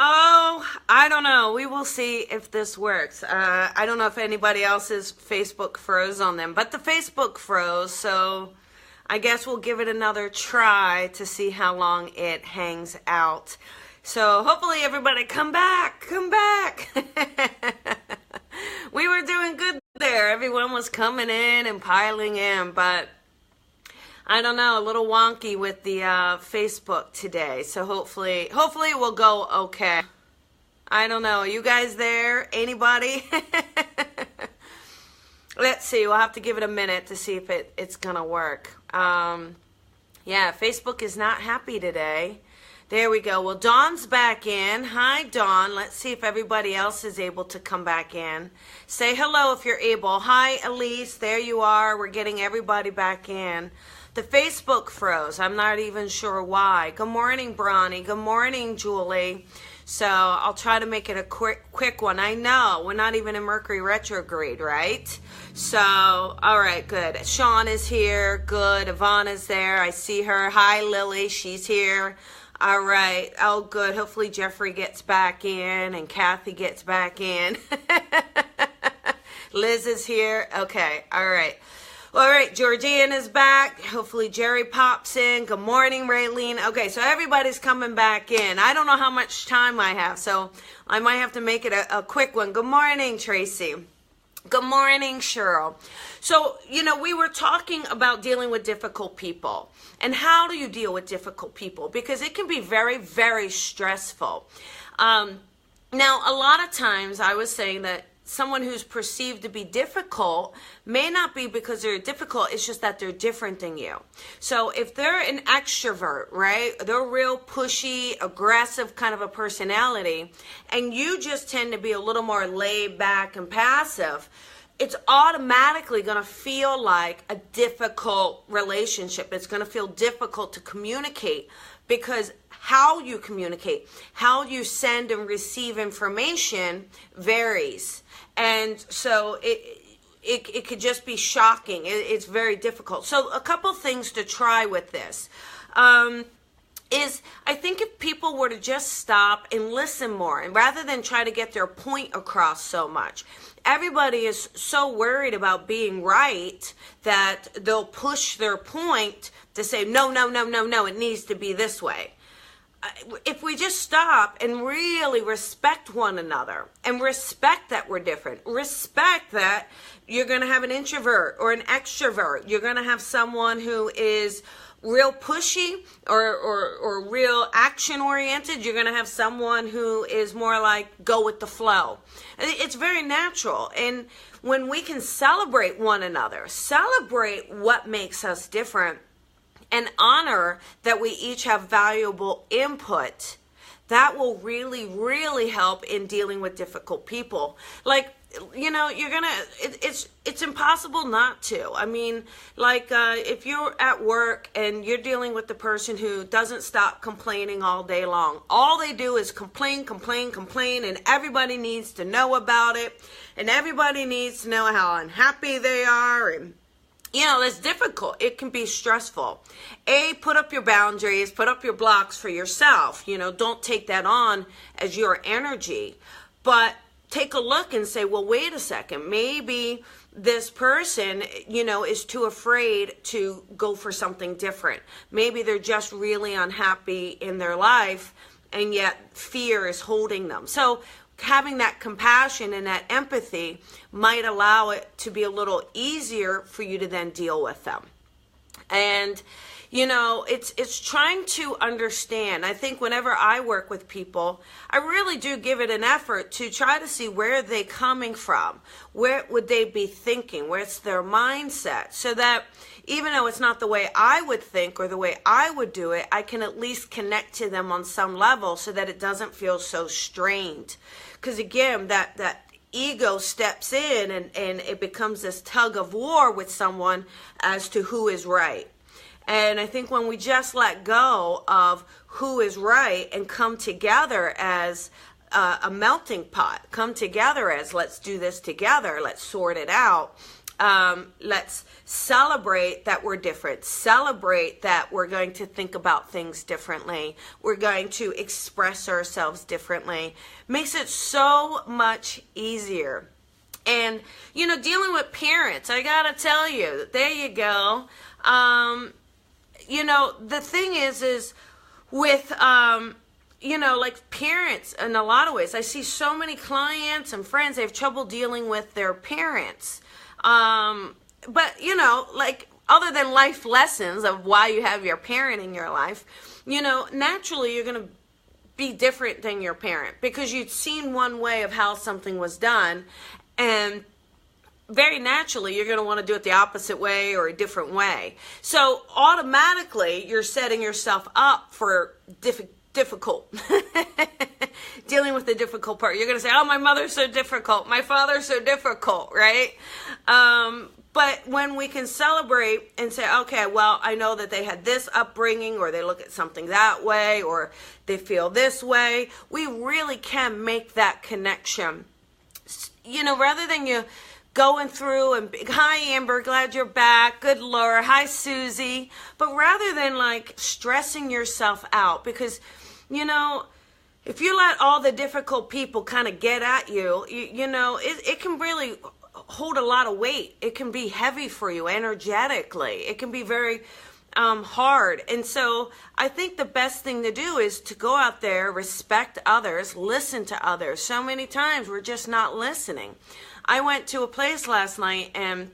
Oh, I don't know. We will see if this works. I don't know if anybody else's Facebook froze on them, but the Facebook froze, so I guess we'll give it another try to see how long it hangs out. So hopefully everybody come back, come back. We were doing good there. Everyone was coming in and piling in, but I don't know, a little wonky with the Facebook today. So hopefully it will go okay. I don't know. Are you guys there? Anybody? Let's see. We'll have to give it a minute to see if it's going to work. Yeah, Facebook is not happy today. There we go. Well, Dawn's back in. Hi, Dawn. Let's see if everybody else is able to come back in. Say hello if you're able. Hi, Elise. There you are. We're getting everybody back in. The Facebook froze. I'm not even sure why. Good morning, Bronny. Good morning, Julie. So I'll try to make it a quick one. I know we're not even in Mercury retrograde, right? So, all right, good. Sean is here. Good. Yvonne is there. I see her. Hi, Lily. She's here. All right. Oh, good. Hopefully Jeffrey gets back in and Kathy gets back in. Liz is here. Okay. All right. All right, Georgian is back. Hopefully Jerry pops in. Good morning, Raylene. Okay, so everybody's coming back in. I don't know how much time I have, so I might have to make it a quick one. Good morning, Tracy. Good morning, Cheryl. So, we were talking about dealing with difficult people. And how do you deal with difficult people? Because it can be very, very stressful. Now, a lot of times I was saying that someone who's perceived to be difficult may not be because they're difficult, it's just that they're different than you. So if they're an extrovert, right, they're real pushy, aggressive kind of a personality, and you just tend to be a little more laid back and passive, it's automatically going to feel like a difficult relationship. It's going to feel difficult to communicate because how you communicate, how you send and receive information varies. And so it could just be shocking. It's very difficult. So a couple things to try with this is I think if people were to just stop and listen more, and rather than try to get their point across so much, everybody is so worried about being right that they'll push their point to say, no, it needs to be this way. If we just stop and really respect one another and respect that we're different, respect that you're going to have an introvert or an extrovert, you're going to have someone who is real pushy or real action oriented, you're going to have someone who is more like go with the flow. It's very natural. And when we can celebrate one another, celebrate what makes us different, and honor that we each have valuable input, that will really, really help in dealing with difficult people. Like, it's impossible not to. I mean, like, if you're at work and you're dealing with the person who doesn't stop complaining all day long, all they do is complain, and everybody needs to know about it, and everybody needs to know how unhappy they are, and it's difficult. It can be stressful. Put up your boundaries, put up your blocks for yourself. Don't take that on as your energy. But take a look and say, well, wait a second. Maybe this person, is too afraid to go for something different. Maybe they're just really unhappy in their life, and yet fear is holding them. So having that compassion and that empathy might allow it to be a little easier for you to then deal with them. And, it's trying to understand. I think whenever I work with people, I really do give it an effort to try to see where they're coming from. Where would they be thinking? Where's their mindset? So that even though it's not the way I would think or the way I would do it, I can at least connect to them on some level so that it doesn't feel so strained. Because again, that ego steps in and it becomes this tug of war with someone as to who is right. And I think when we just let go of who is right and come together as a melting pot, come together as let's do this together, let's sort it out, Let's celebrate that we're different. Celebrate that we're going to think about things differently. We're going to express ourselves differently. Makes it so much easier. And, dealing with parents, I gotta tell you, there you go. The thing is with, like parents in a lot of ways, I see so many clients and friends, they have trouble dealing with their parents. But, like other than life lessons of why you have your parent in your life, naturally you're going to be different than your parent because you'd seen one way of how something was done, and very naturally you're going to want to do it the opposite way or a different way. So automatically you're setting yourself up for difficult dealing with the difficult part. You're going to say, oh, my mother's so difficult, my father's so difficult, right? But when we can celebrate and say, okay, well, I know that they had this upbringing, or they look at something that way, or they feel this way, we really can make that connection. Rather than you going through and, hi, Amber, glad you're back. Good, Laura. Hi, Susie. But rather than like stressing yourself out, because, if you let all the difficult people kind of get at you, it can really hold a lot of weight. It can be heavy for you energetically. It can be very hard. And so I think the best thing to do is to go out there, respect others, listen to others. So many times we're just not listening. I went to a place last night, and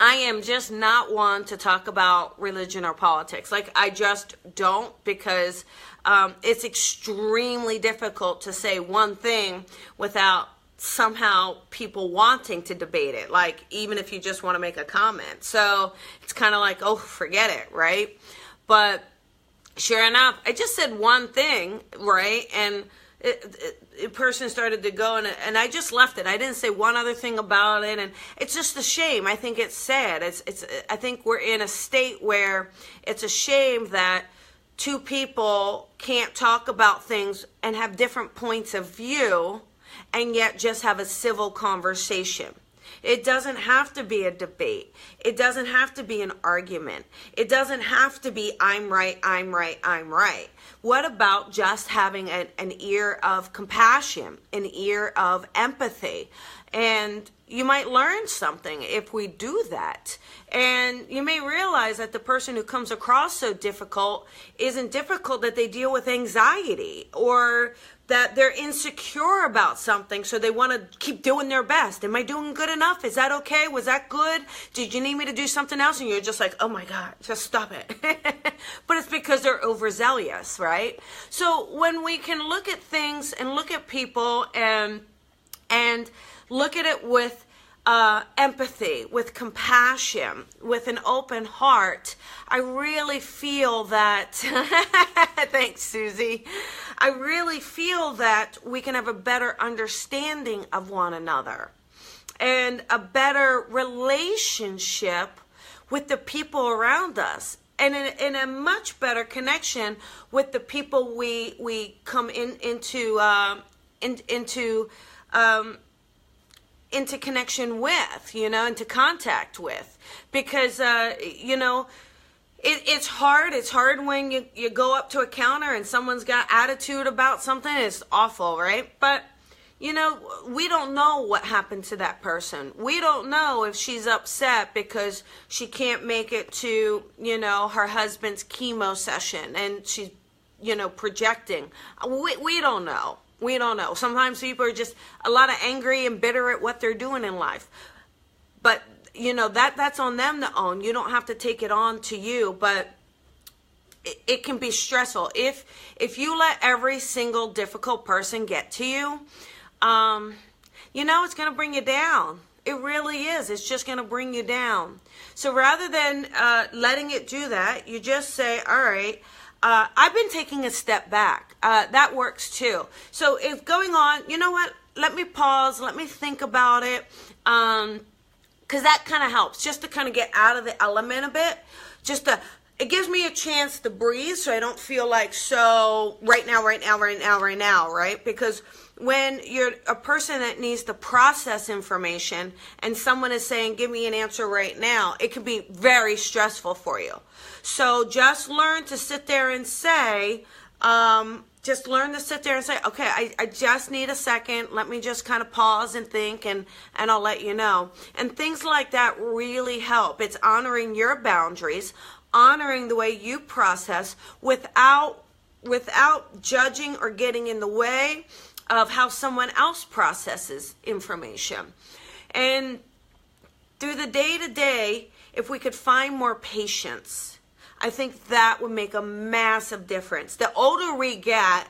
I am just not one to talk about religion or politics. Like, I just don't, because it's extremely difficult to say one thing without somehow people wanting to debate it, like even if you just want to make a comment. So it's kind of like, oh, forget it, right? But sure enough, I just said one thing, right? And a person started to go, and I just left it. I didn't say one other thing about it, and it's just a shame. I think it's sad. I think we're in a state where it's a shame that two people can't talk about things and have different points of view and yet just have a civil conversation. It doesn't have to be a debate. It doesn't have to be an argument. It doesn't have to be I'm right, I'm right, I'm right. What about just having an ear of compassion, an ear of empathy? And you might learn something if we do that. And you may realize that the person who comes across so difficult isn't difficult, that they deal with anxiety, or that they're insecure about something, so they want to keep doing their best. Am I doing good enough? Is that okay? Was that good? Did you need me to do something else? And you're just like, oh my God, just stop it. But it's because they're overzealous, right? So when we can look at things and look at people and look at it with empathy, with compassion, with an open heart, I really feel that, thanks, Susie. I really feel that we can have a better understanding of one another and a better relationship with the people around us, and in a much better connection with the people we come into connection with, into contact with, because, it's hard. It's hard when you go up to a counter and someone's got attitude about something. It's awful, right? But, we don't know what happened to that person. We don't know if she's upset because she can't make it to, her husband's chemo session and she's, projecting. We don't know. We don't know. Sometimes people are just a lot of angry and bitter at what they're doing in life. But, that's on them to own. You don't have to take it on to you, but it can be stressful. If you let every single difficult person get to you, it's going to bring you down. It really is. It's just going to bring you down. So rather than letting it do that, you just say, all right, I've been taking a step back. That works too. So if going on, you know what? Let me pause. Let me think about it. Because that kind of helps, just to kind of get out of the element a bit. Just to it gives me a chance to breathe so I don't feel like so right now, right? Because when you're a person that needs to process information and someone is saying, give me an answer right now, it can be very stressful for you. So just learn to sit there and say, okay, I just need a second. Let me just kind of pause and think, and I'll let you know. And things like that really help. It's honoring your boundaries, honoring the way you process without judging or getting in the way of how someone else processes information. And through the day-to-day, if we could find more patience, I think that would make a massive difference. The older we get,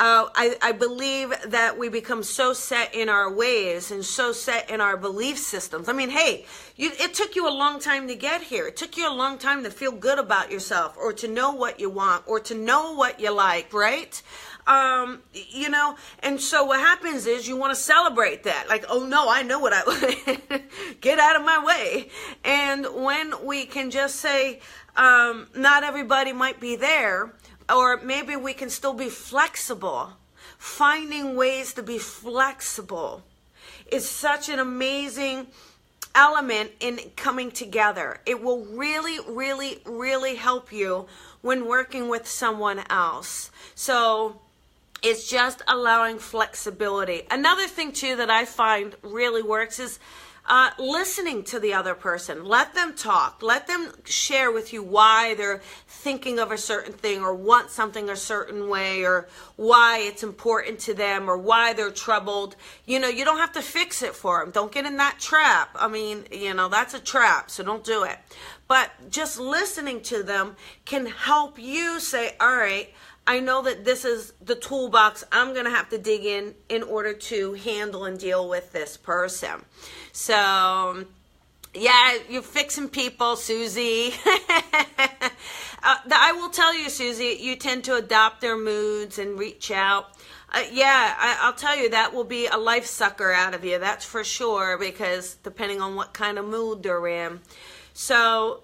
I believe that we become so set in our ways and so set in our belief systems. I mean, hey, it took you a long time to get here. It took you a long time to feel good about yourself, or to know what you want, or to know what you like, right? And so what happens is you want to celebrate that. Like, oh no, I know what I want. Get out of my way. And when we can just say, not everybody might be there, or maybe we can still be flexible. Finding ways to be flexible is such an amazing element in coming together. It will really, really, really help you when working with someone else. So it's just allowing flexibility. Another thing too that I find really works is listening to the other person. Let them talk. Let them share with you why they're thinking of a certain thing, or want something a certain way, or why it's important to them, or why they're troubled. You don't have to fix it for them. Don't get in that trap. I mean, that's a trap, so don't do it. But just listening to them can help you say, all right, I know that this is the toolbox I'm going to have to dig in order to handle and deal with this person. So, yeah, you're fixing people, Susie. I will tell you, Susie, you tend to adopt their moods and reach out. I'll tell you, that will be a life sucker out of you, that's for sure, because depending on what kind of mood they're in. So,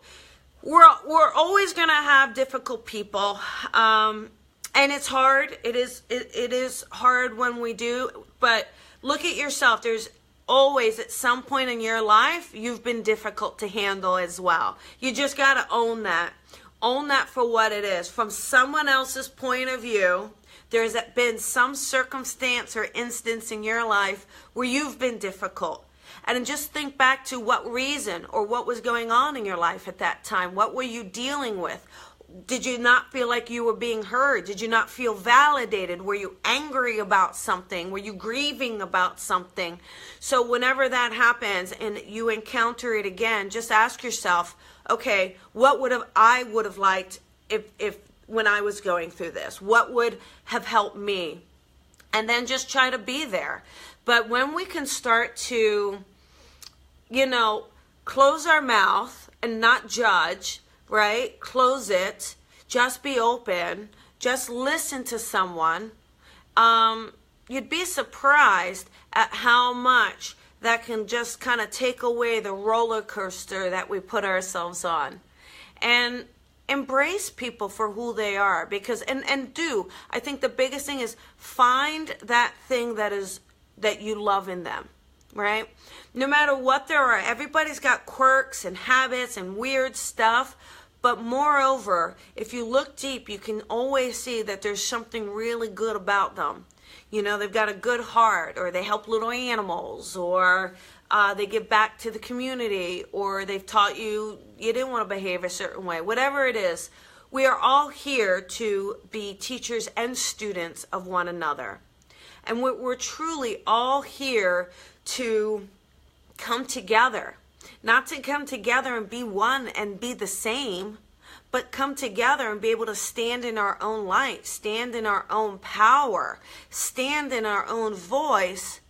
we're always going to have difficult people. And it's hard. It is hard when we do. But look at yourself. There's always, at some point in your life, you've been difficult to handle as well. You just got to own that. Own that for what it is. From someone else's point of view, there's been some circumstance or instance in your life where you've been difficult. And just think back to what reason or what was going on in your life at that time. What were you dealing with? Did you not feel like you were being heard? Did you not feel validated? Were you angry about something? Were you grieving about something? So whenever that happens and you encounter it again, just ask yourself, okay, what would have liked if when I was going through this? What would have helped me? And then just try to be there. But when we can start to, close our mouth and not judge, right? Close it. Just be open. Just listen to someone. You'd be surprised at how much that can just kind of take away the roller coaster that we put ourselves on. And embrace people for who they are. Because, I think the biggest thing is find that thing that you love in them. Right? No matter what there are, everybody's got quirks and habits and weird stuff. But moreover, if you look deep, you can always see that there's something really good about them. They've got a good heart, or they help little animals, or they give back to the community, or they've taught you didn't want to behave a certain way. Whatever it is, we are all here to be teachers and students of one another. And we're truly all here to come together. Not to come together and be one and be the same, but come together and be able to stand in our own light, stand in our own power, stand in our own voice,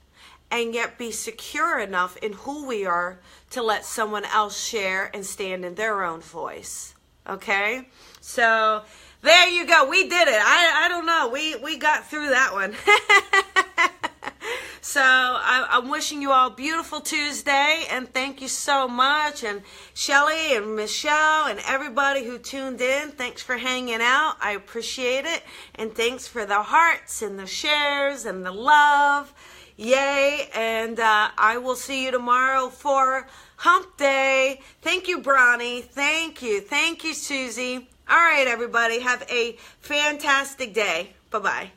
and yet be secure enough in who we are to let someone else share and stand in their own voice. Okay? So there you go. We did it. I don't know. We got through that one. So I'm wishing you all a beautiful Tuesday, and thank you so much. And Shelly and Michelle and everybody who tuned in, thanks for hanging out. I appreciate it. And thanks for the hearts and the shares and the love. Yay. And I will see you tomorrow for Hump Day. Thank you, Bronny. Thank you. Thank you, Susie. All right, everybody. Have a fantastic day. Bye-bye.